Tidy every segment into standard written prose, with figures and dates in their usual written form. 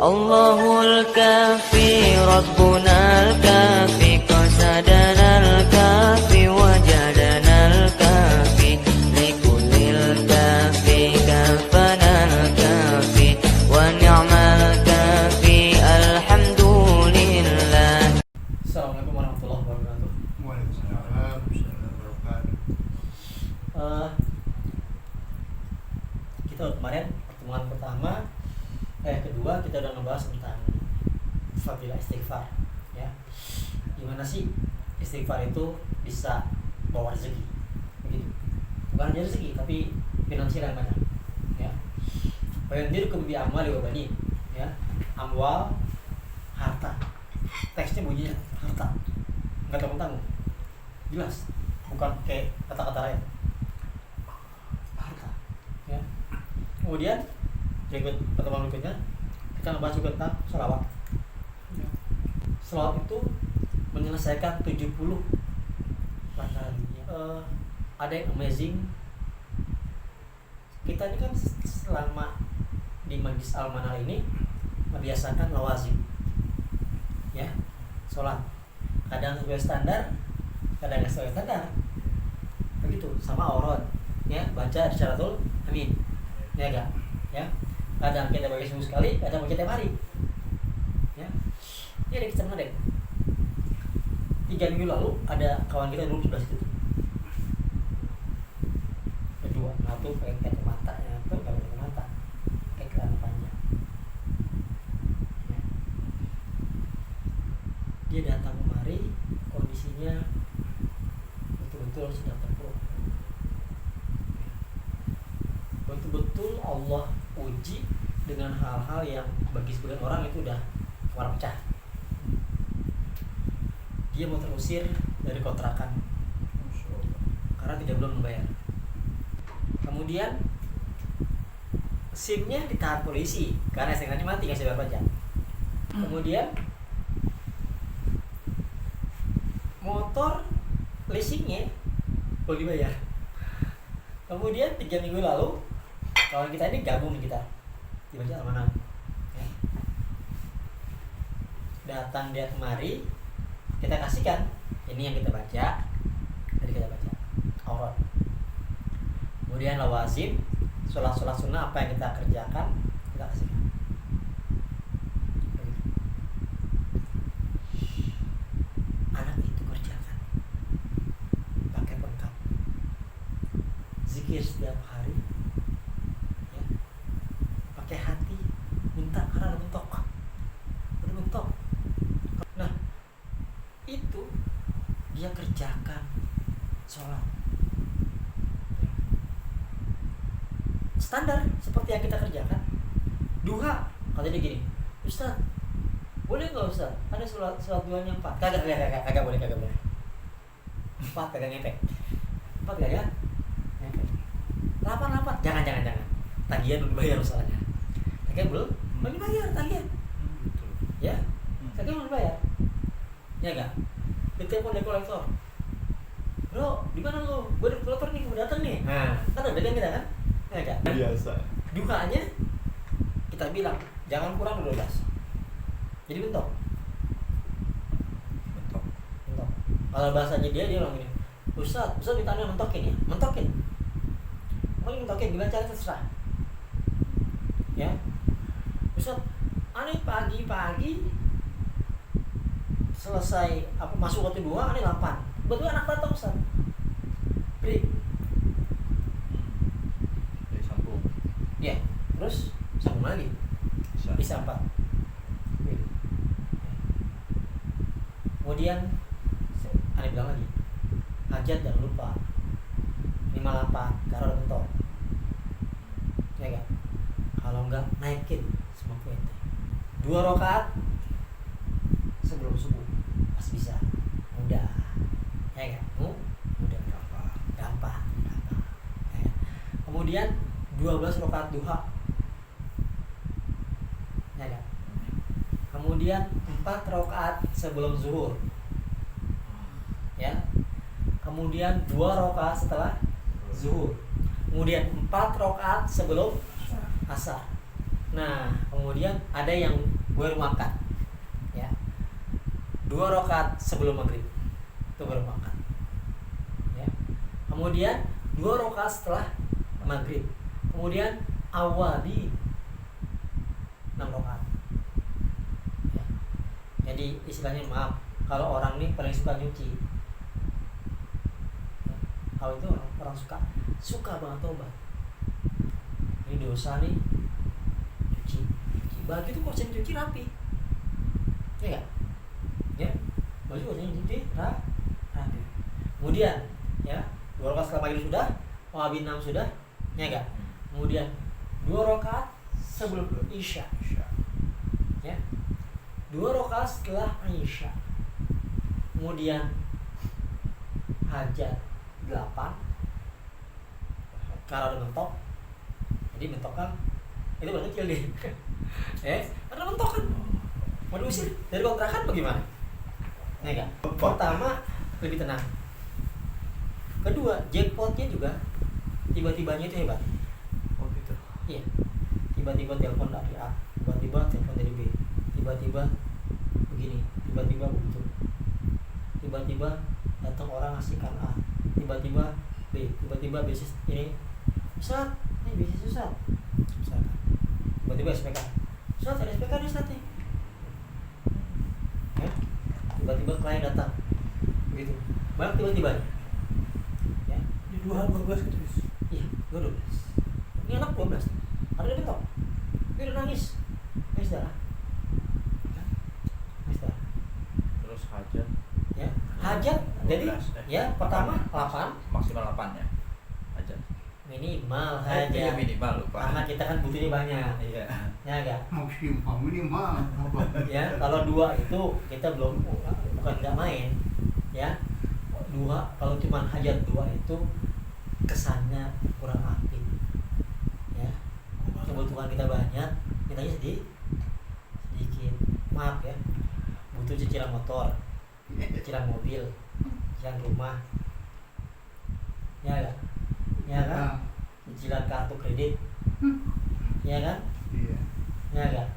Allahul kafi Rabbunal kafi qasadanal kafi wajadanal kafi likulil kafi kafanal kafi wa ni'mal kafi alhamdulillah. Assalamualaikum warahmatullahi wabarakatuh. Waalaikumsalam warahmatullahi wabarakatuh. Kita kemarin pertemuan pertama, kedua kita udah ngebahas tentang fadilah istighfar, ya. Gimana sih istighfar itu bisa bawa rezeki, begitu? Bukan hanya rezeki, tapi finansial yang banyak, ya. Fayandirkum bi amwali wa banin, ya. Amwal, harta. Teksnya bunyinya harta, nggak tanggung-tanggung, jelas, bukan kayak kata-kata lain. Harta, ya. Kemudian berikut pertemuan berikutnya kita ngebahas juga tentang sholawat. Sholawat itu menyelesaikan 70 rakaat. Ada yang amazing. Kita ini kan selama di Majlis Al-Manal ini membiasakan lawazim, ya, sholat. Kadang sesuai standar, kadang nggak sesuai standar. Begitu, sama aurat, ya, baca syaratul amin, ya enggak, ya. Kadang kita bagi seminggu sekali, kadang bagi tiap hari, ya. Ini ada kisah menarik. 3 minggu lalu ada kawan kita duduk sebelah situ, berdua, satu pakai kacamata, yang satu pakai kacamata, pakai celana panjang, ya. Dia datang kemari, kondisinya betul-betul sudah terpuruk, betul-betul Allah uji dengan hal-hal yang bagi sebagian orang itu udah warna pecah. Dia mau terusir dari kontrakan karena belum membayar. Kemudian SIM-nya ditahan polisi karena STNK-nya mati, nggak bisa bayar pajak. Kemudian motor leasingnya belum dibayar. Kemudian 3 minggu lalu kawan kita ini gabung nih, kita dibaca Al-Manal, ya. Datang dia kemari, kita kasihkan ini yang kita baca, tadi kita baca aurat. Kemudian lawazim, sholat sunnah apa yang kita kerjakan kita kasihkan. Anak itu kerjakan pakai pelengkap, zikir setiap hari, ya. Pakai hati, minta karena ada mentok. Nah, itu dia kerjakan sholat, ya. Standar seperti yang kita kerjakan. Duha, katanya gini, Ustaz, boleh nggak Ustaz? Ada sholat duhanya 4. Kagak boleh. 4 kagak ngepek. 4 kagak ngepek. 8. Jangan. Tagihan belum bayar masalahnya. Tagihan belum bayar tagihan. Ya, tagihan belum bayar. Ya enggak? Ditelepon dari kolektor. Bro, di mana lo? Gue dari kolektor nih, mau datang nih. Nah, kan ada kita kan? Ya enggak? Biasa. Duhanya kita bilang jangan kurang 12. Jadi bentok. Kalau bahasanya dia bilang gini, Ustaz minta anda mentokin ya? Mentokin. Mau mentokin gimana cara terserah. Ya. Ustaz, aneh pagi-pagi selesai masuk waktu 2, aneh 8. Betul anak datang Ustaz. Break. Sambung. Ya, terus sambung lagi. Bisa 4. Kemudian aneh bilang lagi, hajat jangan lupa 58 karena ada mentok, ya kan? Kalau enggak naikin semua puente 2 rakaat sebelum subuh, pas bisa, mudah, ya kan? Mudah, gampang, ya kan? Kemudian 12 rakaat duha, ya kan? Kemudian 4 rakaat sebelum zuhur, ya. Kemudian 2 rakaat setelah zuhur. Kemudian 4 rakaat sebelum asar. Nah, kemudian ada yang baru makan, ya. 2 rakaat sebelum maghrib itu baru makan, ya. Kemudian 2 rakaat setelah maghrib. Kemudian awali 6 rakaat. Ya. Jadi istilahnya maaf, kalau orang ini paling suka nyuci. Ya. Kalau itu orang suka banget tobat. Ini dosa nih, cuci baju itu kok cuci rapi, ya nggak? Ya, baju kok cuci rapi. Kemudian ya 2 rakaat setelah maghrib sudah, awal 6 sudah, ya nggak? Kemudian 2 rakaat sebelum isya, ya 2 rakaat setelah isya. Kemudian hajat 8 kalau ada mentok. Jadi mentok kan itu baru kecil deh. Ada mentok kan mau diusir dari kontrakan bagaimana? Ya enggak? Pertama lebih tenang. Kedua, jackpotnya juga tiba-tibanya itu hebat. Oh gitu. Iya. Tiba-tiba telepon dari A, tiba-tiba telepon dari B, tiba-tiba begini, tiba-tiba begitu. Tiba-tiba datang orang ngasihkan A, tiba-tiba B, tiba-tiba bisnis ini Ustaz, ini bisnis Ustaz. Misalkan. Tiba-tiba SPK. Ustaz, ada SPK nih Ustaz nih. Ya. Tiba-tiba klien datang. Begitu. Banyak tiba-tiba. Ya. Di 12 gitu. Iya, 12. Ini anak 12. Ada yang bentok. Dia udah nangis. Nangis darah. Nangis darah. Terus hajat. Ya. Hajat. Jadi 12, ya pertama 8. Maksimal 8 ya. Hajat. Minimal Iya hajat. minimal lupa. Karena kita kan butuhnya banyak. Iya. Ya enggak? Maksimal minimal. Ya, kalau 2 itu kita belum, bukan nggak main. Ya. 2 kalau cuma hajat 2 itu kesannya kurang apik. Ya. Kebutuhan kita banyak, mintanya sedikit. Maaf ya. Butuh cicilan motor, cicilan mobil, cicilan rumah. Ya enggak? Ya kan? Cicilan kartu kredit. Ya kan? Iya. Ya enggak?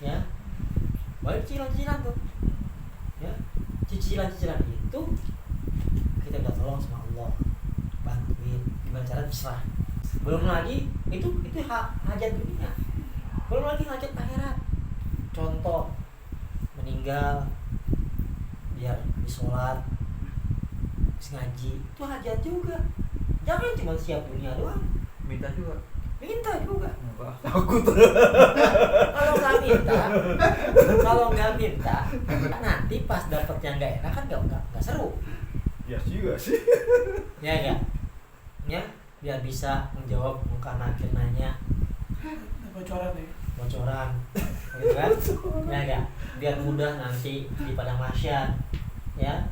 Ya. Baik cicilan-cicilan tuh. Ya. Cicilan-cicilan itu kita minta tolong sama Allah. Bantuin gimana cara berserah. Belum lagi itu hajat dunia. Belum lagi hajat akhirat. Contoh meninggal biar disolat, ngaji, itu hajat juga. Jangan cuma siap dunia doang. Minta juga. Minta juga. Wah, takut. Kalau nggak minta, nanti pas dapetnya nggak enak kan nggak seru. Ya juga sih. Ya enggak? Ya, biar bisa menjawab muka nakir nanya Bocoran nih. bocoran, gitu kan? Ya enggak? Biar mudah nanti di padang mahsyar, ya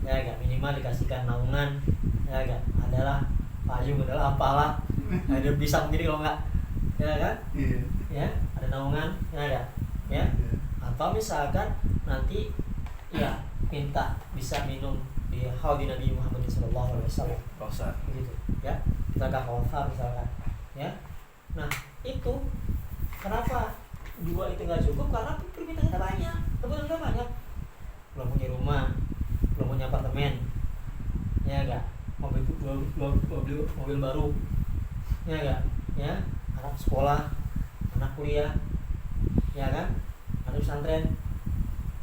enggak? Minimal dikasihkan naungan, ya enggak? Adalah payung adalah apalah, ada bisa sendiri kalau enggak, ya kan? Iya. Ya, ada naungan, ya enggak? Ya, atau misalkan nanti, ya minta bisa minum di haudi Nabi Muhammad SAW, Kautsar. begitu, ya kita gak Kautsar misalkan, ya. Nah itu kenapa 2 itu nggak cukup? Karena permintaannya banyak, kebutuhannya banyak. Belum punya rumah, belum punya apartemen, ya enggak? Mobil baru, ya enggak? Ya, anak sekolah, anak kuliah, ya kan? Anak pesantren,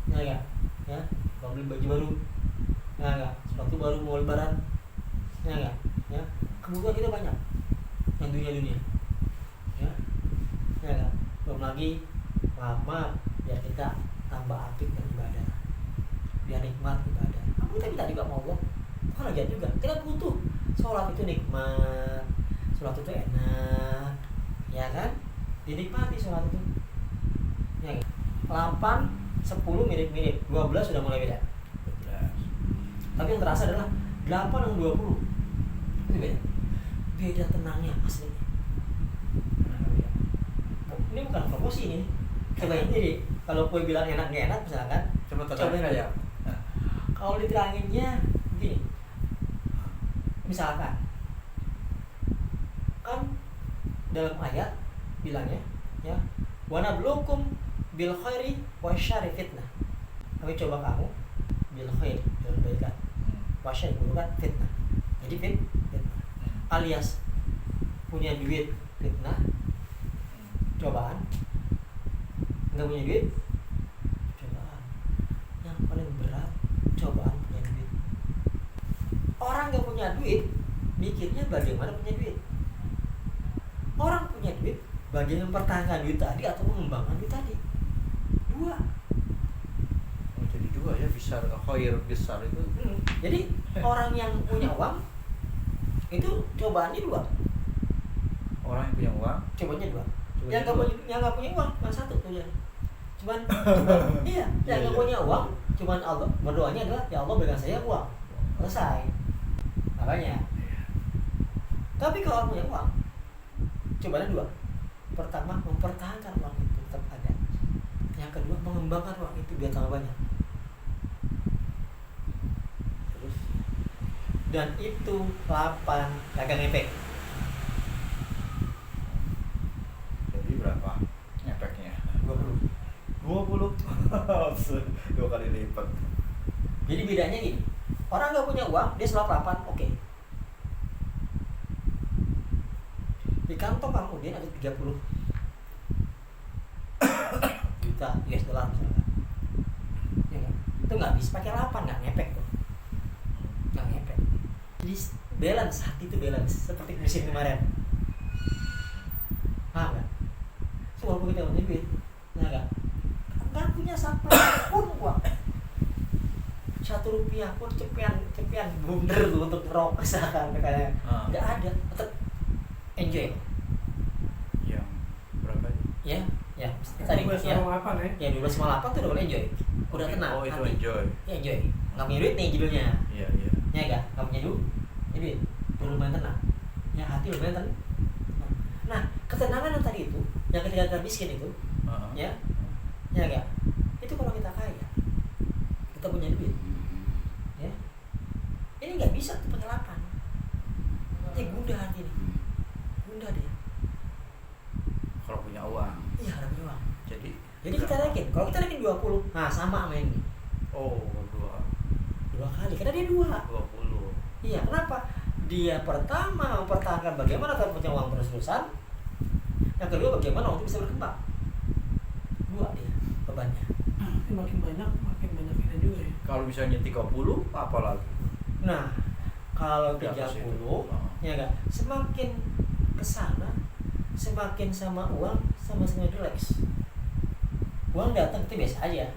ya enggak? Ya, mau beli baju baru, ya enggak? Sepatu baru mau lebaran, ya enggak? Ya, kebutuhan kita banyak, yang dunia, ya enggak? Belum lagi maaf biar kita tambah apik beribadah, biar nikmat ibadah. Apa kita minta juga mau Allah? Bukan aja juga. Kita butuh sholat itu nikmat, sholat itu enak, ya kan? Dinikmati sholat itu. Ya, 8, 10 mirip-mirip, 12 sudah mulai beda. Tapi yang terasa adalah 8 dan 20 itu beda. Beda tenangnya aslinya. Ini bukan promosi ini. Cobain jadi kalau kue bilang enak nggak enak misalkan. Cobain aja. Kalau diteranginnya begini. Misalkan kan dalam ayat bilangnya ya Wa nabluukum bil khairi wasyarri fitnah. Kami coba kamu bil khair dengan kebaikan. Wasyarri bukan fitnah. Jadi fitnah. Alias punya duit fitnah, cobaan. Enggak punya duit, cobaan. Yang paling berat cobaan punya duit. Orang gak punya duit mikirnya bagaimana punya duit. Orang punya duit bagaimana mempertahankan duit tadi atau mengembangkan duit tadi. Dua. Oh, jadi dua ya, besar khair besar itu. Jadi orang yang punya uang itu cobaannya dua. Orang yang punya uang Cobanya dua. Cobanya Yang nggak punya uang cuma satu tuh. Cuman iya, yang nggak punya uang cuman Allah berdoanya adalah ya Allah berikan saya uang. Selesai. Makanya. Tapi kalau orang punya uang cobaannya dua. Pertama, mempertahankan uang itu tetap ada. Yang kedua, mengembangkan uang itu biar tambah banyak. terus Dan itu 8 dagang efek. jadi berapa efeknya? 20. 20. Dua kali lipat. Jadi bedanya gini, orang nggak punya uang, dia sholat 8, oke. Di kantong kamu dia ada 30 juta US dollar misalkan. Ya kan? Itu nggak bisa pakai 8, nggak ngepek tuh. Nggak ngepek. Jadi balance, hati itu balance, seperti musim kemarin. Paham nggak? So, walaupun kita punya duit, ya nggak? Nggak punya satu pun uang. 1 rupiah pun cepian blunder tuh untuk merokok misalkan kayak nggak ada, tetap enjoy Yang berapa ya tadi ya 12,8 ya. 12,8 tuh udah boleh enjoy, udah tenang Oh, itu hati. enjoy. Ya enjoy, nggak punya duit nih judulnya Iya. ya nggak punya duit udah lumayan tenang ya, hati lumayan tenang. Nah ketenangan yang tadi itu yang ketika kita miskin itu ya nggak, itu kalau kita kaya kita punya duit ya, ini nggak bisa tuh pakai 8. Ini gundah hati nih, gundah dia. Kalau punya uang. Iya ada punya uang. Jadi Kita naikin, kalau kita naikin 20, nah sama sama ini. Oh, dua Kali, karena dia 2. 20. Iya, kenapa? Dia pertama mempertahankan bagaimana kita punya uang terus-terusan. Yang kedua bagaimana uang itu bisa berkembang. 2 dia bebannya. Makin banyak ini juga ya. Kalau misalnya 30, apa lagi? Nah, kalau Di atas 30, itu. ya enggak, semakin kesana, semakin sama uang sama-sama relax. Uang datang itu biasa aja,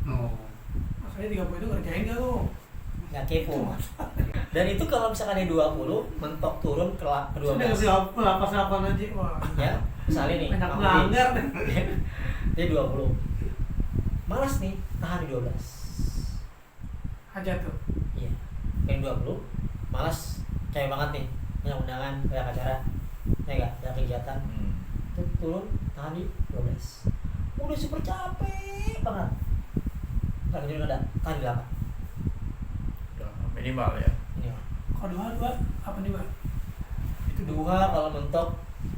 No. Makanya 30 itu ngerjain gak lo? nggak kepo. Dan itu kalau misalkan dia 20, mentok turun ke 12. Sudah kasih lapas-lapan aja. Wah. Ya, misalnya nih, Banyak Bang melanggar Budi, nih. dia 20. Malas nih, tahan di 12. Aja tuh. Iya. Yang 20, malas kayak banget nih, banyak undangan, banyak acara, ya enggak, banyak kegiatan. Itu turun, tahan di 12. Udah super capek banget. Nggak kejadian ada, tahan di 8. Udah minimal ya. Ini Kalau dua apa nih bang? itu 2 kalau mentok,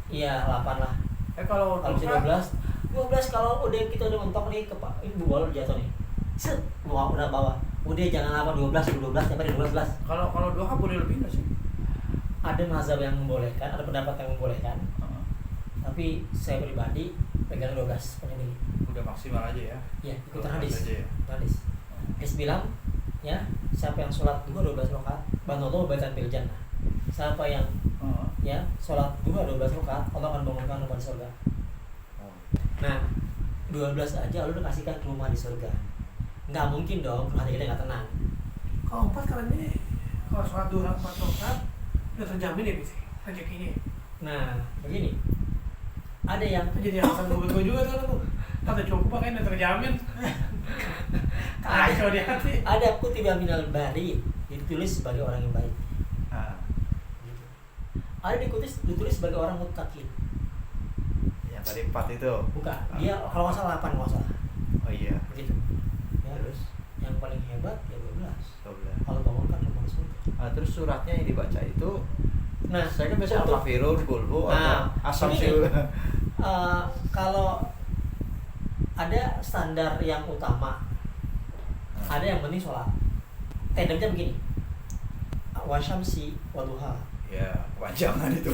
iya 8 lah. Kalau Kalau bisa 12 kalau udah kita udah mentok nih ini bola jatuh nih. Set, udah bawah. Udah jangan lama 12 sampai 12. kalau dua boleh lebih nggak sih? Ada mazhab yang membolehkan, ada pendapat yang membolehkan. Tapi saya pribadi pegang 12 penyendiri. Udah maksimal aja ya. Iya, ikutan Aja hadis. ya. Hadis. Hadis bilang, ya, siapa yang sholat 12 rakaat, bantu bacaan fil jannah. Siapa yang ya sholat 12 rakaat, Allah akan bangunkan rumah di surga. Nah, 12 aja lu udah kasihkan ke rumah di surga. Nggak mungkin dong, hati kita nggak tenang. Kalau 4 kalian ini, kalau sholat 2 4 rakaat udah terjamin ya bisa rezekinya. Nah, begini. Ada yang Jadi alasan gue juga tuh. Kata cukup pakai udah terjamin. Kacau di hati. ada kutiba minal bari ditulis sebagai orang yang baik. Gitu. Ada ditulis sebagai orang muttaqin. Yang tadi 4 itu. Bukan, dia kalau nggak salah 8 nggak salah. Oh iya. Begitu. Ya. Terus Yang paling hebat ya 12. 12. Kalau bangunkan rumah di surga. Terus suratnya yang dibaca itu, Nah, saya kan biasanya untuk- Al-Kafirun, Qul Hu, Nah, atau Asam ini sih. kalau ada standar yang utama, ada yang penting sholat. Tandemnya begini, wasyamsi waduha. Ya, kepanjangan itu.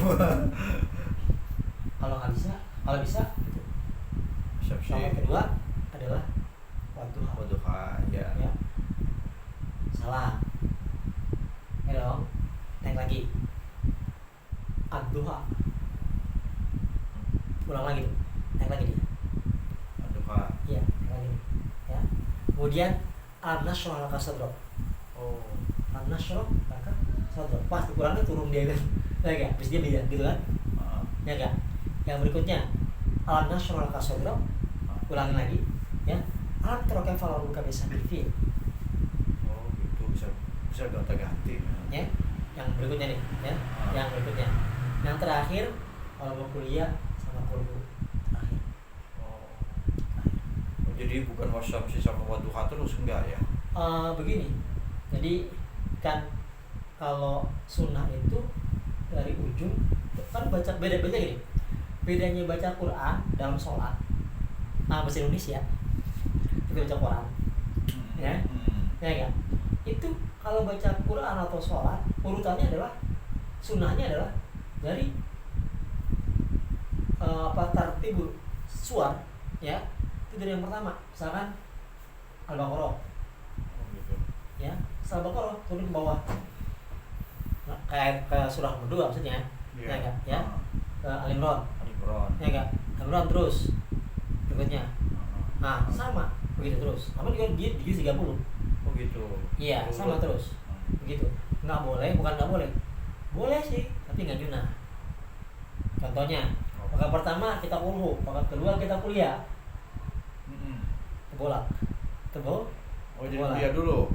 Kalau bisa gitu. Sholat kedua adalah waduha. Waduha, ya. Ya. Salah. Ya dong. Naik lagi. Ad-duha. Ulang lagi tuh. Naik lagi dia. Waduha. Iya, naik lagi. Ya. Kemudian an-nashrah laka sadrak. Oh. An-nashrah laka sadrak. Pas dikurangnya turun dia kan. Ya enggak? Terus dia beda gitu kan? Ya enggak? Yang berikutnya an-nashrah laka sadrak. Ulangin lagi, ya. Alat teroknya kalau buka bisa berfil. Oh, gitu bisa gonta-ganti. Ya. Yang berikutnya nih, ya. Yang berikutnya. Yang terakhir kalau mau kuliah sama kuliah terakhir. Oh. Jadi bukan wasyamsi sama waduha terus enggak ya? Begini. Jadi kan kalau sunnah itu dari ujung kan baca beda-beda gini. Bedanya baca Quran dalam sholat bahasa Indonesia itu baca Quran, ya, ya enggak? Itu kalau baca Quran atau sholat urutannya adalah sunnahnya adalah dari tartibul suar, ya, itu dari yang pertama, misalkan Al-Baqarah, Oh, gitu. ya, Al-Baqarah turun ke bawah, nah, kayak surah nomor 2 maksudnya, ya enggak, ya, ke Al-Imran, ya enggak, Al-Imran terus berikutnya. Nah, sama begitu terus. Namun juga di juz 30. Oh gitu. Iya, sama terus. Begitu. Bukan nggak boleh. Boleh sih, tapi nggak junah. Contohnya, rakaat pertama kita ulhu, rakaat kedua kita kuliah. Bolak. Tebol. Oh, jadi kuliah dulu.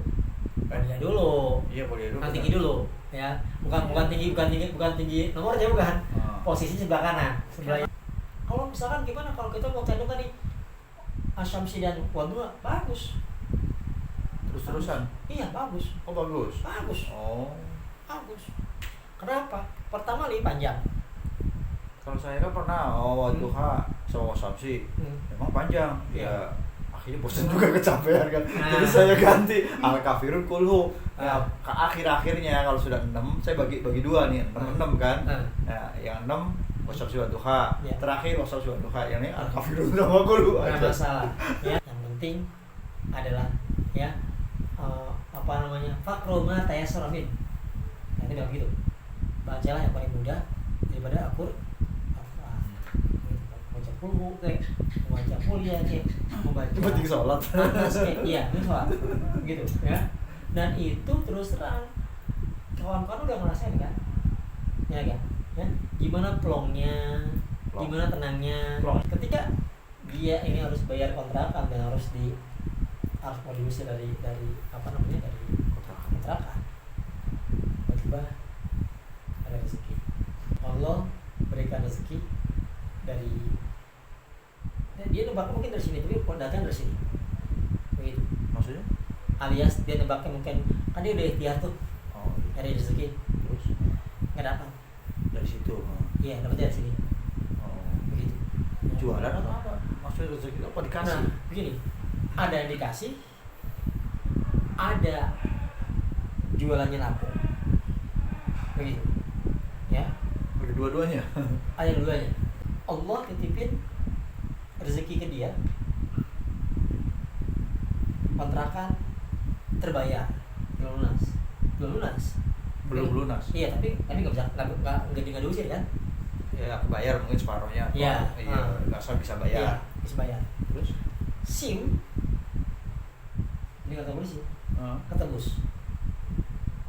Kuliah dulu. Iya, kuliah dulu. Kan tinggi dulu, ya. Bukan tinggi nomornya bukan. Posisi sebelah kanan, sebelah. Kalau misalkan gimana kalau kita mau tandem tadi asyamsi dan waduha bagus. Terus-terusan. Iya bagus. Oh, bagus. Bagus. Oh. Bagus. Kenapa? Pertama lebih panjang. Kalau saya kan pernah waduha sama wasyamsi. Memang panjang. Ya, akhirnya bosan juga kecapean kan. Jadi saya ganti al-kafirun kulhu. Nah, ke akhir-akhirnya kalau sudah 6 saya bagi 2 nih, 6 kan. Nah, yang 6 wasyamsi waduha, terakhir wasyamsi waduha, yang ini al-kafirun sama kulhu aja. Nggak masalah. Ya, yang penting adalah ya fakru ma tayassara min. Nah, itu bilang gitu. Bacalah yang paling mudah daripada akur baca kulhu membaca kuliah membaca Penting sholat. Iya, ini sholat. Gitu, ya. Dan itu terus terang kawan-kawan udah ngerasain kan? Ya kan? Ya, gimana plongnya, gimana tenangnya. Ketika dia ini harus bayar kontrakan dan harus mau diusir dari dari kontrakan. Tiba-tiba ada rezeki. Allah berikan rezeki dari dia nebaknya mungkin dari sini, tapi datang dari sini. Begitu. Maksudnya? Alias dia nebaknya mungkin kan dia udah ikhtiar tuh. Oh, Dari rezeki. terus Nggak dapat. dari situ. Iya, dapat dari sini. Oh. Begitu. Jualan atau apa? Maksudnya rezeki apa dikasih? Nah, begini. Ada yang dikasih, ada jualannya laku. Begitu. Ya. Ada dua-duanya. Ada dua-duanya. Allah titipin rezeki ke dia. Kontrakan terbayar, belum lunas. Iya, tapi nggak bisa nggak diusir kan? Ya, kebayar mungkin separohnya. Iya. Asal bisa bayar. Iya, bisa bayar. Terus? SIM ini kata polisi ketebus.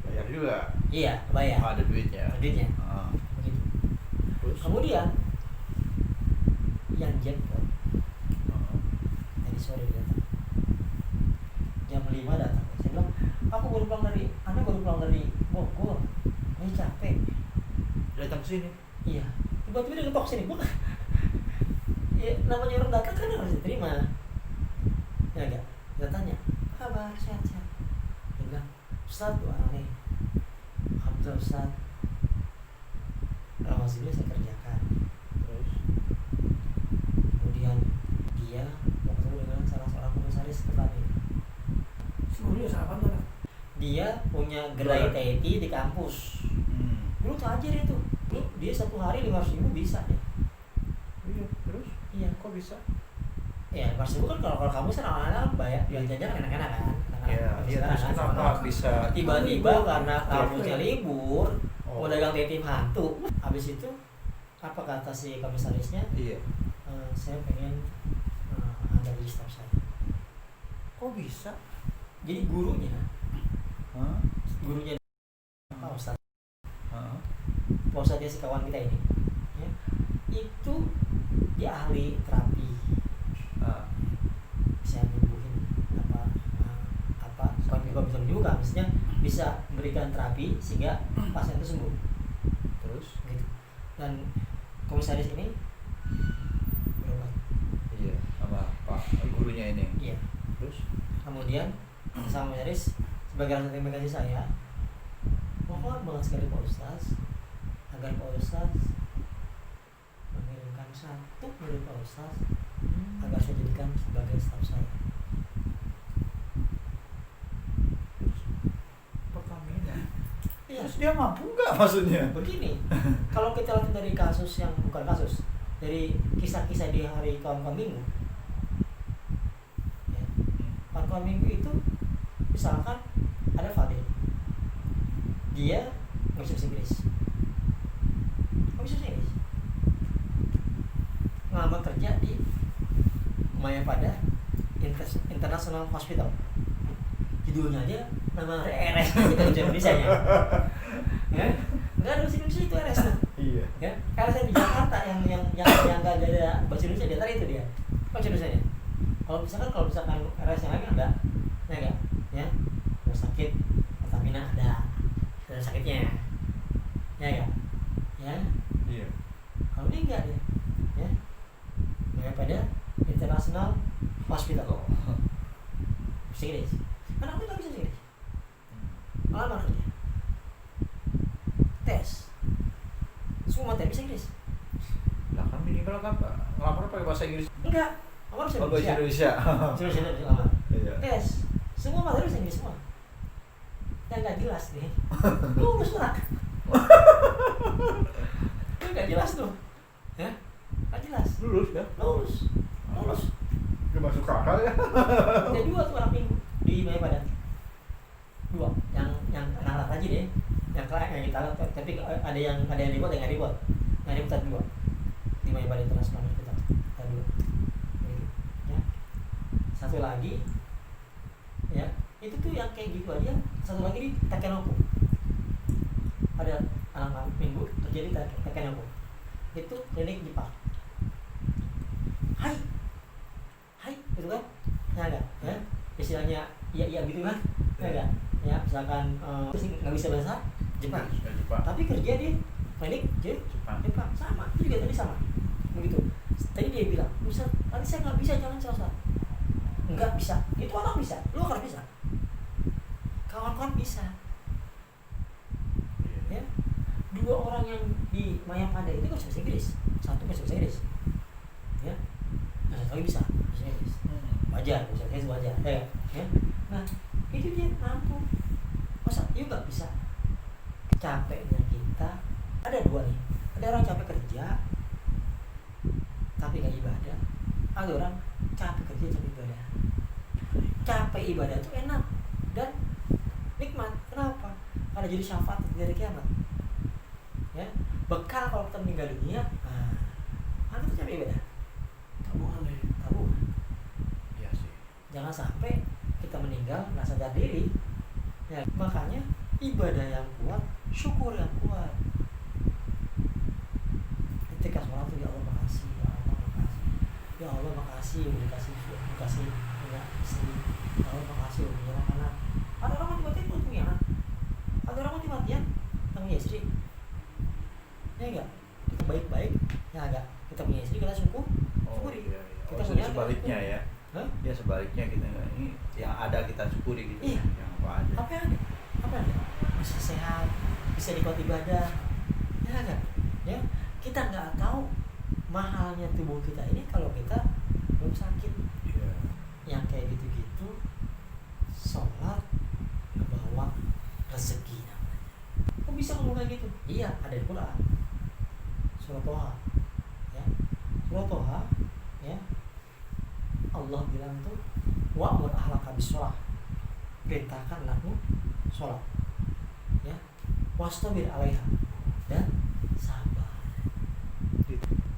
Bayar juga. Iya, bayar. Ada duitnya. Duitnya. Ah. Begitu. Terus? Kemudian yang jackpot tadi sore dia datang jam 5 datang. Saya bilang, Anda baru pulang dari Bogor, ini capek. Datang sini. Iya, tiba-tiba dia ngetok sini. Bukan. Ya, namanya orang datang kan harus diterima. Ya enggak? Kita tanya, kabar sehat-sehat. Dia bilang, Ustaz doa nih. Alhamdulillah Ustaz. Alhamdulillah saya kerjakan. Terus? Kemudian dia mau ketemu dia punya gerai TIT di kampus. Dulu tuh ajar itu, dulu dia 1 hari 500.000 bisa ya. Iya, terus? Iya. Kok bisa? Ya 500.000 kan kalau kamu kan anak-anak bayar jajan enak-enak kan. Iya, terus kenapa bisa tiba-tiba karena kampusnya libur Oh. mau dagang titip hantu. Habis itu apa kata si komisarisnya? Iya. Saya pengen Anda jadi staf saya. Kok bisa? Jadi gurunya Hah? Pak Ustadz, Hah? Pak Ustadznya si kawan kita ini ya, itu dia ahli terapi, bisa nyembuhin bukan juga bisa menyembuhkan, maksudnya bisa memberikan terapi sehingga pasien itu sembuh. Terus? Gitu. Dan komisaris ini berobat. Iya, sama Pak gurunya ini. Iya. Terus? Kemudian sama komisaris sebagai rasa terima kasih saya, mohon banget sekali Pak Ustaz agar Pak Ustaz mengirimkan satu dari Pak Ustaz agar saya jadikan sebagai staf saya. Pertamina. Iya. Terus dia mampu nggak maksudnya? Begini, kalau kita lihat dari kasus yang bukan kasus, dari kisah-kisah di hari kawan-kawan minggu, ya, kawan-kawan minggu itu misalkan ada Fadil, dia nggak bisa bahasa Inggris, ngelamar kerja di Mayapada International Hospital, judulnya aja nama RS gitu bahasa Indonesia nya, ya nggak ada bahasa Indonesia itu RS tuh. Iya. Ya, RS yang di Jakarta yang nggak ada bahasa Indonesia di antara itu dia bahasa Indonesia nya. Kalau misalkan RS yang lain ada, ya nggak, ya mau sakit Pertamina ada sakitnya, ya nggak, ya. Iya. Kalau ini enggak dia, ya, Mayapada International Hospital. Bahasa Inggris. Karena aku nggak bisa bahasa Inggris. Ngelamar kerja, tes, semua materi bisa Inggris. Lah kan minimal kan ngelamar pakai bahasa Inggris. Enggak, ngelamar bisa Oh, bahasa Indonesia. Indonesia bisa ngelamar. Iya. Tes, semua materi bisa Inggris semua. Yang nggak jelas nih, lulus lah. Itu nggak jelas tuh, ya, nggak jelas. Lulus ya? Lulus. Gak masuk akal ya? Ada 2 tuh anak minggu di Mayapada. 2, yang anak-anak aja deh, yang kita lihat, tapi ada yang dibuat, ada yang nggak dibuat. Yang dibuat ada 2 di Mayapada International Hospital. Ada 2. Gitu. Ya. Satu lagi, ya, itu tuh yang kayak gitu aja. Satu lagi di Takenoko. Ada anak minggu terjadi Takenoko. Itu klinik Jepang. Hai, gitu kan? Ya enggak, ya. Istilahnya iya gitu kan? Ya enggak? Ya, misalkan terus nggak bisa bahasa Jepang. Tapi kerja di klinik Jepang sama. Itu juga tadi sama. Begitu. Tadi dia bilang, "Ustaz, tadi saya nggak bisa, jangan Ustaz." Nggak bisa. Itu anak bisa. Lu harus bisa. Kawan-kawan bisa. Ya. 2 orang yang di Mayapada itu kan bisa bahasa Inggris. Satu bisa bahasa Inggris. Ya. Nah, satu lagi bisa bahasa Inggris. Wajar, bahasa Inggris wajar. Ya. Nah, itu dia mampu. Masa you nggak bisa? Capeknya kita ada 2 nih. Ada orang capek kerja tapi nggak ibadah. Ada orang capek kerja tapi ibadah. Capek ibadah itu enak dan nikmat. Kenapa? Karena jadi syafaat dari kiamat. Ya, bekal kalau kita meninggal dunia. Nah, kita capek ibadah. Tabungan. Iya sih. Jangan sampai kita meninggal nggak sadar diri. Ya, makanya ibadah yang kuat, syukur yang kuat. Ketika sholat tuh, ya Allah makasih, ya Allah makasih udah dikasih punya istri, ya Allah makasih udah punya anak. Ada orang mati-matian belum punya anak, ada orang mati-matian nggak punya istri, ya enggak? Kita baik-baik, ya enggak? Kita punya istri kita syukuri. Iya. Kita punya sebaliknya ya. Hah? Ya sebaliknya kita ini yang ada kita syukuri gitu. Iya. Yang apa aja. Apa yang ada? Bisa sehat, bisa nikmat ibadah, ya enggak? Ya, kita nggak tahu mahalnya tubuh kita ini kalau kita belum sakit. Iya. Yang kayak gitu-gitu sholat ngebawa Surah Toha. Ya. Surah Toha, ya. Allah bilang tuh wa'mur ahlaka bis-shalah. Perintahkan anakmu sholat. Ya. Wastabir 'alaiha. Dan sabar.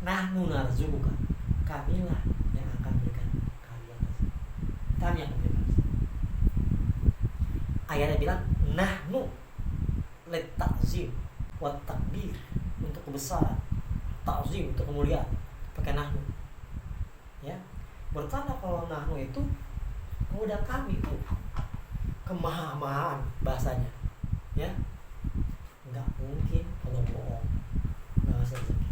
Nahnu narzuquka. Kamilah yang akan berikan kalian rezeki. Kami yang akan berikan rezeki. Ayatnya bilang nahnu lit ta'zim wa takbir, untuk kebesaran, ta'zim untuk kemuliaan, pakai nahnu. Ya. Bertanda kalau nahnu itu udah kami itu kemahamaan bahasanya. Ya. Enggak mungkin kalau bohong enggak ngasih rezeki.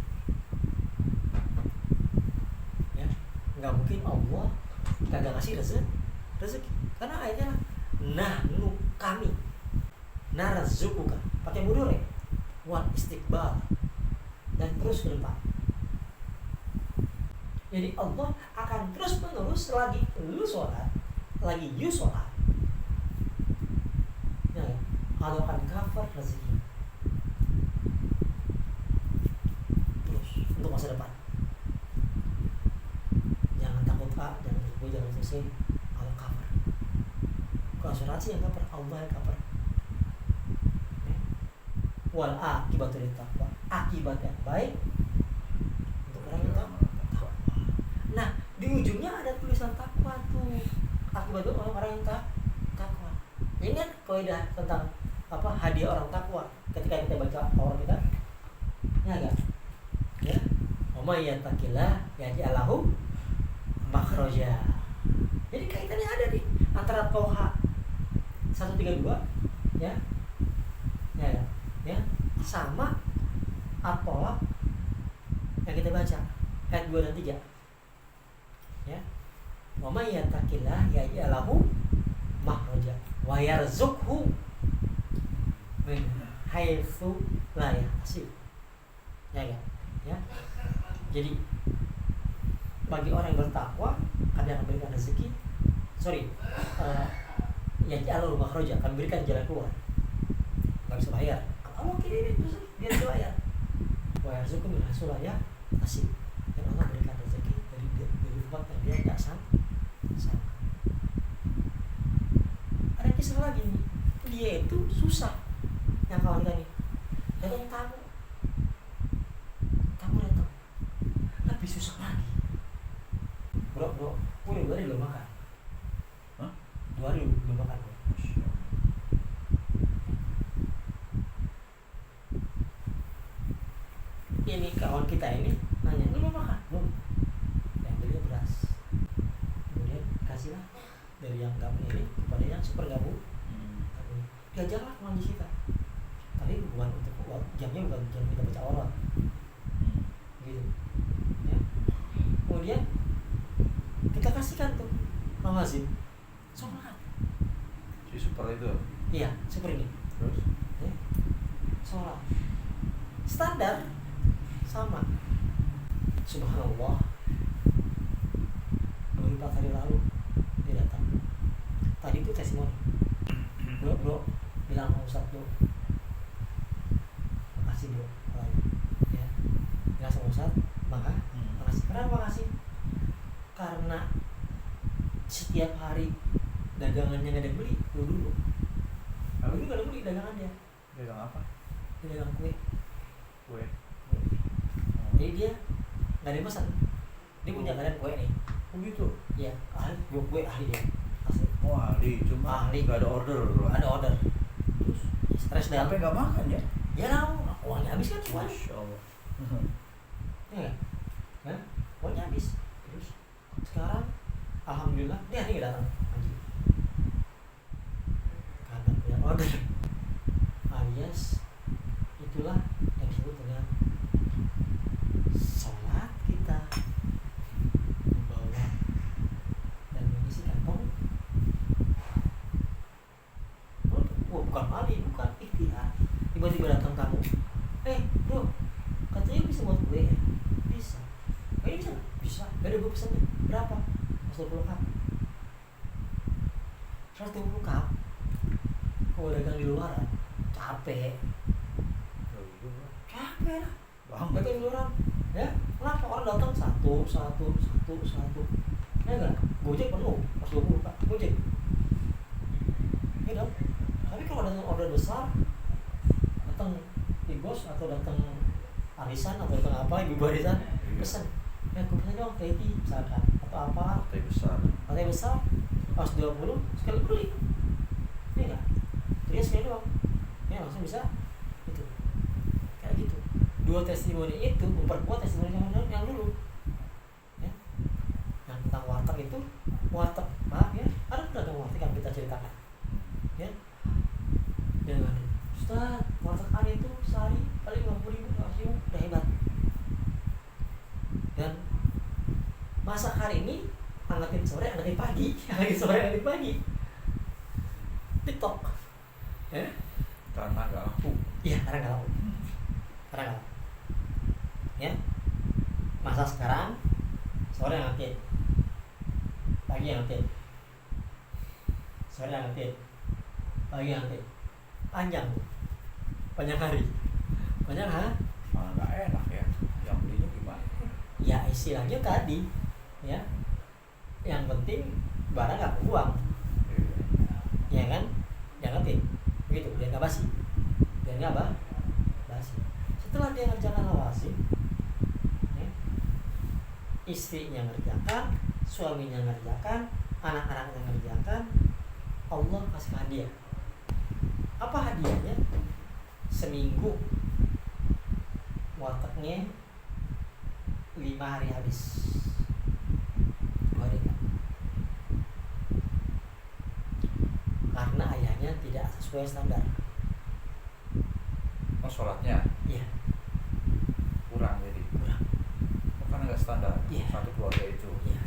Ya. Enggak mungkin Allah kagak ngasih rezeki. Karena ayatnya nahnu kami narzuquka pakai mudhari wal istiqbal dan terus ke depan. Jadi Allah akan terus menerus lagi lu sholat, lagi you sholat, ya, Allah akan cover rezeki terus untuk masa depan. Jangan takut Pak, jangan takut, jangan selesai, Allah cover. Kalau asuransi yang cover, Allah yang cover. Wal akibatul taqwa, akibat yang baik untuk orang yang takwa. Nah, di ujungnya ada tulisan takwa tuh. Akibat untuk orang yang takwa. Ini kan kaidah tentang apa hadiah orang takwa ketika kita baca orang kita. Ya enggak? Ya. Wa may yattaqillah yaj'alhu makhraja. Jadi kaitannya ada nih antara Toha 132 ya. Ya. Ya, sama At-Tolaq yang kita baca ayat 2 dan 3. Ya. Wa may yattaqillah yaj'alhu makhraja wa yarzuqhu min haitsu la yahtasib. Ya kan? Ya. Jadi bagi orang yang bertakwa akan memberikan rezeki. Yaj'alhu makhraja, akan berikan jalan keluar. Enggak bisa bayar. Allah kirimin terus biar dibayar. Wa yarzuqhu min haitsu la yahtasib. Dan Allah berikan rezeki dari tempat yang dia tidak sangka. Ada kisah lagi nih. Dia itu susah. Yang kawan kita nih. Datang tamu datang. Lebih susah lagi. Bro, udah 2 hari belum makan. Hah? 2 hari belum makan. Ini kawan kita ini nanya, lu mau makan? Belum. Yang beli beras. Kemudian kasihlah dari yang gak punya ini kepada yang super gak punya. Diajarlah ngaji kita. Tapi bukan untuk jamnya bukan jam kita baca Aurat. Gitu. Ya. Kemudian kita kasihkan tuh mangazin. Sholat. Si super itu. Iya, super ini. Terus? Ya. Sholat. Standar sama. Subhanallah. 4 hari lalu dia datang. Tadi itu testimoni. Bro, bilang sama Ustaz bro. Makasih bro. Ya. Bilang sama Ustaz, makasih. Kenapa makasih? Karena setiap hari dagangannya nggak ada yang beli, dulu. Dulu nggak ada beli dagangannya. Dagang apa? Dia dagang kue. Kue. Jadi dia nggak ada yang pesan. Dia punya badan kue nih. Oh gitu? Iya, ahli buat kue ahli dia. Asli. Oh ahli, cuma Ahli. nggak ada order. Ada order. Terus stres dah. Sampai nggak makan ya? Ya lah, uangnya habis kan semua. Masya Allah. Ya, kan? Uangnya habis. Terus sekarang, alhamdulillah dia hari ini datang lagi. Karena punya order. Alias itulah yang disebut dengan sholat kita membawa dan mengisi kantong. Oh, bukan mali, bukan ikhtiar. Tiba-tiba datang kamu, bro, katanya bisa buat gue ya? Bisa. Bisa? Bisa. Gak ada gue pesannya. Berapa? 120 cup. 120 cup. Kalau dagang di luar capek lah. banget. Betul iuran. Ya, kenapa orang datang satu. Ya enggak? Gojek penuh, pas 20 Pak. Gojek. Ya dong. Tapi kalau datang order besar, datang bos atau datang arisan atau datang apa, ibu arisan, pesan. Ya gue pesan dong teh misalkan atau apa. Teh besar. Teh besar, pas 20 sekali beli. Iya enggak? Dia sekali doang. Ya langsung bisa itu. Kayak gitu. Dua testimoni itu memperkuat testimoni yang dulu. Ya. Yang tentang warteg itu, warteg, maaf ya, ada pedagang warteg yang kita ceritakan. Ya. Dengan Ustaz, warteg hari itu sehari paling 50.000, 100.000 udah hebat. Dan masak hari ini angetin sore, angetin pagi, angetin sore, angetin pagi. TikTok. Ya. Karena nggak laku. Iya, karena nggak laku. Karena nggak laku. Ya. Masak sekarang, sore angetin, pagi angetin, sore angetin, pagi angetin. Panjang hari. Panjang Malah nggak enak ya. Yang belinya gimana? ya istilahnya tadi ya, yang penting barang nggak kebuang, ya kan, jangan begitu, biar nggak basi, basi. Setelah dia ngerjakan lawazim, ya, istrinya ngerjakan, suaminya ngerjakan, anak-anaknya ngerjakan, Allah kasih hadiah. Apa hadiahnya? Seminggu wartegnya 5 hari habis. 2 hari kan? Karena ayahnya tidak sesuai standar. Oh, sholatnya Iya, kurang jadi. kurang. Oh, karena nggak standar. Iya. Satu keluarga itu. Iya,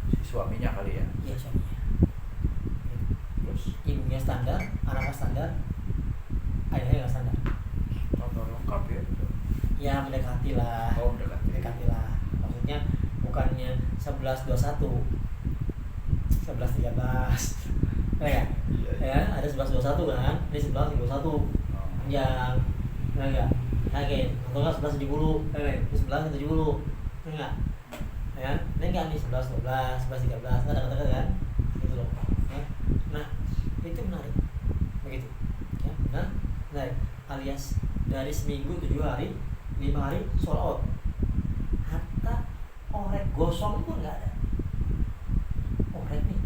Si suaminya kali ya. iya suaminya. Terus Ibunya standar, anaknya standar, ayahnya nggak standar. tata lengkap ya. Ya mendekati lah. Oh, mendekati lah. Maksudnya bukannya 11-21, 11-13. Ya, Iya. ya ada 11-21 kan, ini 11-21 panjang, enggak, yakin, atau enggak 11-70, ini 11-70, enggak, ya, ini enggak nih 11-12, 11-13, enggak dekat-dekat kan, gitu loh, ya. Nah itu menarik, begitu, ya, menarik, alias dari seminggu 7 hari, 5 hari sold out, hatta orek gosong pun enggak ada, orek nih,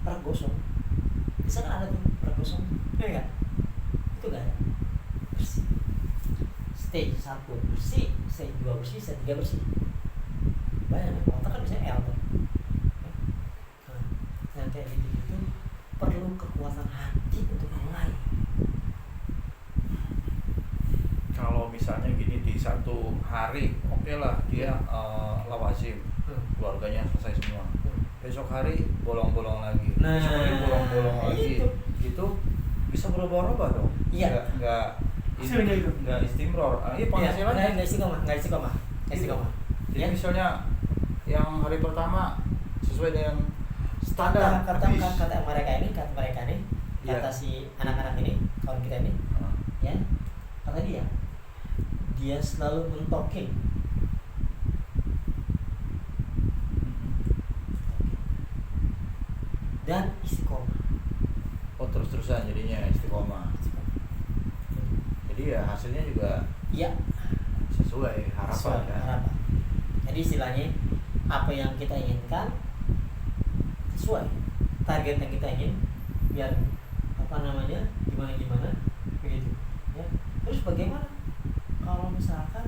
orek gosong. Bisa kan ada tuh orek gosong, ya enggak? Itu enggak ada. Bersih. Stage 1 bersih, stage 2 bersih, stage 3 bersih. Banyak kan, otak kan biasanya L tuh. Nah, yang kayak gitu-gitu perlu kekuatan hati untuk mulai. Kalau misalnya gini di satu hari, oke lah dia lawazim, keluarganya selesai semua. Besok hari bolong-bolong lagi, Nah, besok hari bolong-bolong lagi, itu. gitu bisa berubah-ubah dong. Iya. Hasilnya itu. nggak istimror. Iya, penghasilannya. Nggak istiqomah. Jadi Ya. misalnya yang hari pertama sesuai dengan standar. Kata habis. mereka ini, Iya. kata si anak-anak ini, kawan kita ini, Nah, ya, kata dia selalu mentokin. Dan istiqomah. oh, terus-terusan jadinya istiqomah. Jadi ya hasilnya juga Iya, sesuai harapan sesuai kan. harapan. Jadi istilahnya apa yang kita inginkan sesuai target yang kita ingin, biar gimana begitu ya. Terus bagaimana kalau misalkan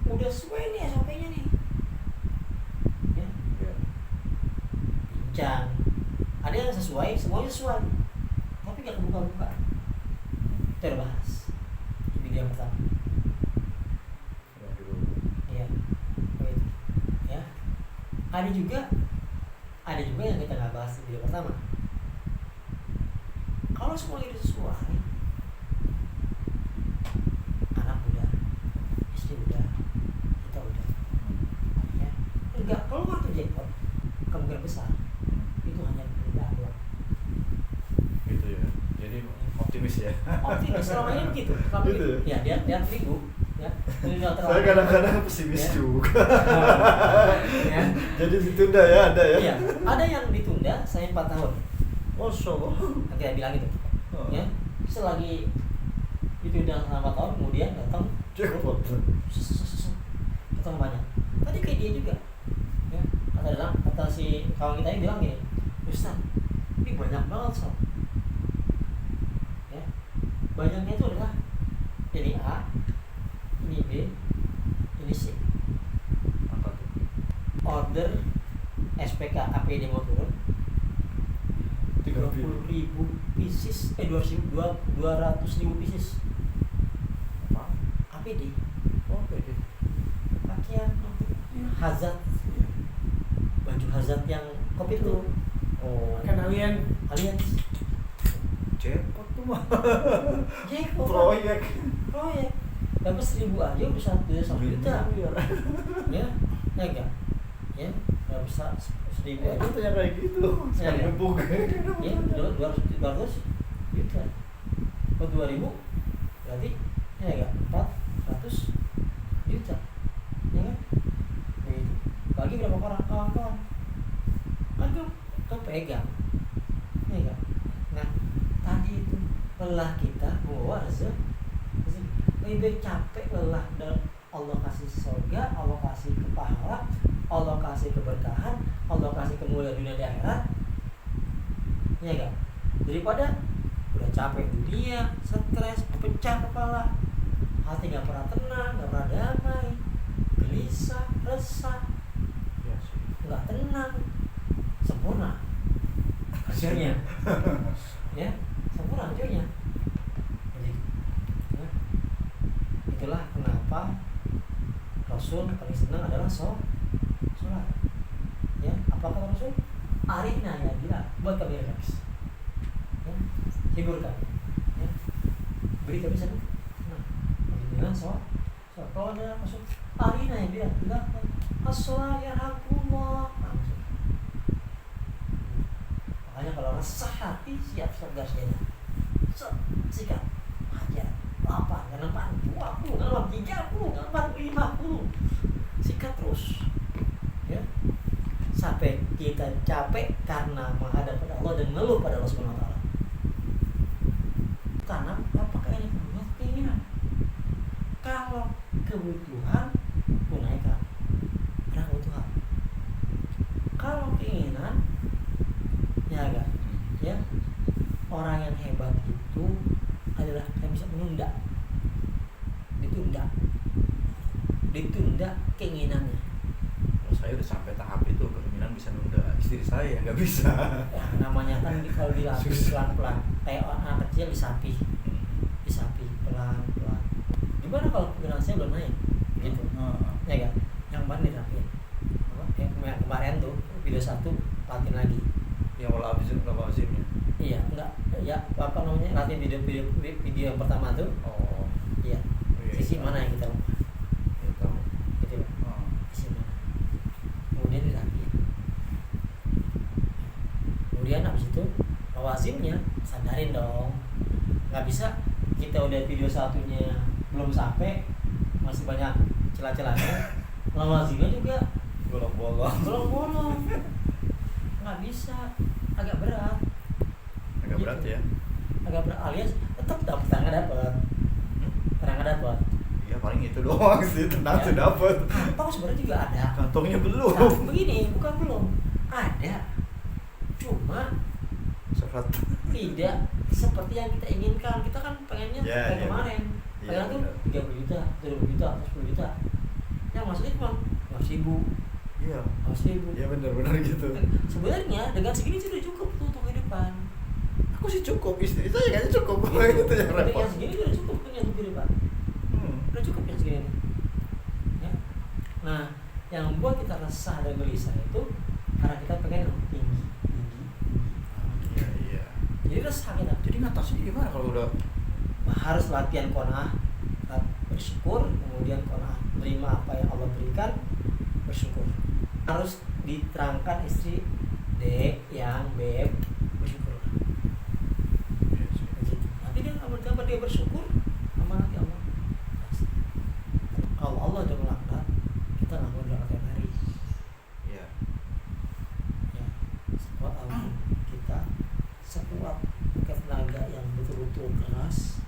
udah sesuai nih SOP-nya nih ya, Iya. bincang, ada yang sesuai, semuanya sesuai tapi gak kebuka-buka, terbahas di video yang pertama. Ya, dulu. Iya, begitu. Ya. Ada juga yang kita nggak bahas di video pertama. Kalau semua itu sesuai, anak udah, istri udah, kita udah, ya, nggak keluar tuh jackpot, kemungkinan besar itu hanya perintah doang. Gitu ya. Jadi optimis ya. Optimis selama ini begitu. Selama Gitu ini, ya dia terigu, ya. Ditunda Saya kadang-kadang pesimis Ya. juga. Ya. Jadi ditunda ya, ada ya. Iya, ada yang ditunda saya 4 tahun. Oh, so. Nanti saya bilang itu. Oh. Ya. Selagi ditunda selama 4 tahun kemudian datang Jackpot. datang banyak. Tadi kayak dia juga. Ya. Kata si kawan kita yang bilang gini, Ustaz, ini banyak banget sob. Ya. Banyaknya itu adalah ini A, ini B, ini C. Apa tuh? Order SPK APD mau turun 30.000 pieces 200.000 pieces Apa? APD Oh, pede. pakaian hazard, baju hazard yang COVID itu Oh, Kan kalian kalian jackpot tuh mah. jackpot Proyek. dapat 1.000 aja udah 1 juta ya enggak ya nggak bisa 1.000 aja Itu yang kayak gitu. Sekali Ya. gempuk. ya 200 juta kalau 2.000 berarti ya enggak 400 juta ya kan begitu bagi berapa orang kawan-kawan kan pegang ya enggak nah tadi itu lelah kita membawa rezeki lebih baik capek lelah dan Allah kasih surga, Allah kasih pahala, Allah kasih keberkahan, Allah kasih kemuliaan dunia di akhirat, ya enggak? Daripada udah capek dunia, stres, pecah kepala, hati nggak pernah tenang, nggak pernah damai, gelisah, resah, Iya sih. nggak tenang, sempurna hasilnya, ya sempurna hasilnya. Jadi, ya. Itulah kenapa Rasul paling senang adalah sholat. Ya, apa kata Rasul? Arina ya Bilal, buat kami relax. Ya, hiburkan. Ya, beri kami senang. Dengan sholat. Kalau ada Rasul, Arina ya Bilal, bilang as-sholat yarhamkumullah. Langsung. Makanya kalau resah hati siap gas dia. Sikat aja. 8, 8, 20, 30, 50. Sikat terus. Ya. Sampai kita capek karena menghadap pada Allah dan mengeluh pada Allah Subhanahu wa taala. Karena apakah ini punya keinginan? Kalau kebutuhan tunaikan. Karena kebutuhan. Kalau keinginan ya enggak. Ya. Orang yang hebat itu adalah yang bisa menunda, ditunda keinginannya. Kalau saya udah sampai tahap itu, keinginan bisa nunda. Istri saya nggak bisa. Ya, namanya kan kalau dilatih pelan-pelan, kayak anak kecil disapi pelan-pelan. Gimana kalau keinginan saya belum naik, gitu? Ya kan? Yang mana dirapiin? Yang kemarin tuh video 1 latihan lagi. Yang wala abisin ya. Iya, enggak. Ya, apa namanya? Latihan video yang pertama tuh. Oh, Iya. iya. Sisi mana yang kita Itu. gitu loh. Oh. Sisi mana? Kemudian dirapiin. Kemudian habis itu lawazimnya sadarin dong. Nggak bisa kita udah video satunya belum sampai, masih banyak celah-celahnya. Lawazimnya juga bolong-bolong. Nggak bisa, agak berat. Agak berat ya. Agak berat alias tetap dapat terangnya dapat. Iya, paling itu doang sih, tenang Ya. tuh dapet. Kantong sebenarnya juga ada. Kantongnya belum. Nah, begini, bukan belum. Ada. Cuma Serat. tidak seperti yang kita inginkan. Kita kan pengennya Ya, kayak ya. kemarin. Iya, Pengen tuh benar. 30 juta, 20 juta, atau 10 juta. Yang maksudnya cuma 5.000, Iya. 5.000. Iya benar-benar gitu. Sebenarnya dengan segini sih udah cukup tuh untuk kehidupan. Aku sih cukup, istri saya kayaknya cukup. Itu yang Tapi repot. yang segini udah cukup kan untuk kehidupan. Udah cukup yang segini. Ya. Nah, yang membuat kita resah dan gelisah itu karena kita pengen tinggi. Iya, iya. Jadi resah kita. Jadi ngatasin gimana kalau udah Harus latihan qanaah, bersyukur, kemudian qanaah, terima apa yang Allah berikan, bersyukur. Harus diterangkan istri D, yang B, bersyukur. Begitu. Nanti dia amal dia bersyukur, amal nanti Allah. kita sekuat tenaga yang betul-betul keras